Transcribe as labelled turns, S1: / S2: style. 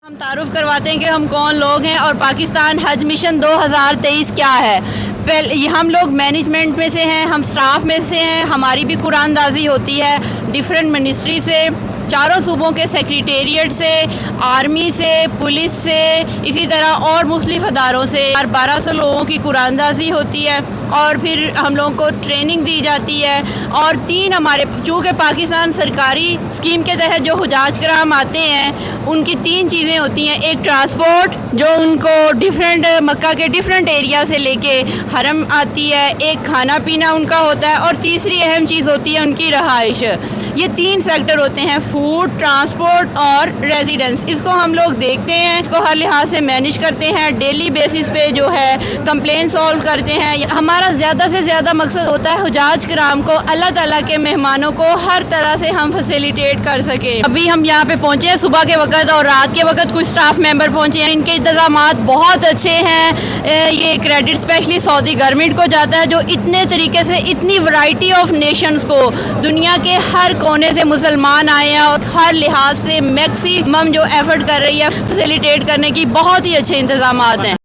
S1: ہم تعارف کرواتے ہیں کہ ہم کون لوگ ہیں اور پاکستان حج مشن 2023 کیا ہے۔ ہم لوگ مینجمنٹ میں سے ہیں، ہم سٹاف میں سے ہیں، ہماری بھی قرآن دازی ہوتی ہے ڈیفرنٹ منسٹری سے، چاروں صوبوں کے سیکریٹریٹ سے، آرمی سے، پولیس سے، اسی طرح اور مختلف اداروں سے 1200 لوگوں کی قرآن دازی ہوتی ہے اور پھر ہم لوگوں کو ٹریننگ دی جاتی ہے۔ اور 3 ہمارے چونکہ پاکستان سرکاری اسکیم کے تحت جو حجاج کرام آتے ہیں ان کی 3 چیزیں ہوتی ہیں، ایک ٹرانسپورٹ جو ان کو مکہ کے ڈیفرنٹ ایریا سے لے کے حرم آتی ہے، ایک کھانا پینا ان کا ہوتا ہے اور تیسری اہم چیز ہوتی ہے ان کی رہائش۔ یہ 3 سیکٹر ہوتے ہیں، فوڈ، ٹرانسپورٹ اور ریزیڈنس۔ اس کو ہم لوگ دیکھتے ہیں، اس کو ہر لحاظ سے مینیج کرتے ہیں، ڈیلی بیسس پہ جو ہے کمپلین سالو کرتے ہیں۔ ہمارا زیادہ سے زیادہ مقصد ہوتا ہے حجاج کرام کو، اللہ تعالیٰ کے مہمانوں کو ہر طرح سے ہم فیسیلیٹیٹ کر سکیں۔ ابھی ہم یہاں پہ پہنچے ہیں صبح کے وقت اور رات کے وقت کچھ سٹاف ممبر پہنچے ہیں، ان کے انتظامات بہت اچھے ہیں۔ یہ کریڈٹ اسپیشلی سعودی گورنمنٹ کو جاتا ہے جو اتنے طریقے سے اتنی ورائٹی آف نیشنز کو، دنیا کے ہر کونے سے مسلمان آئے ہیں اور ہر لحاظ سے میکسیمم جو ایفرٹ کر رہی ہے فیسیلیٹیٹ کرنے کی، بہت ہی اچھے انتظامات ہیں۔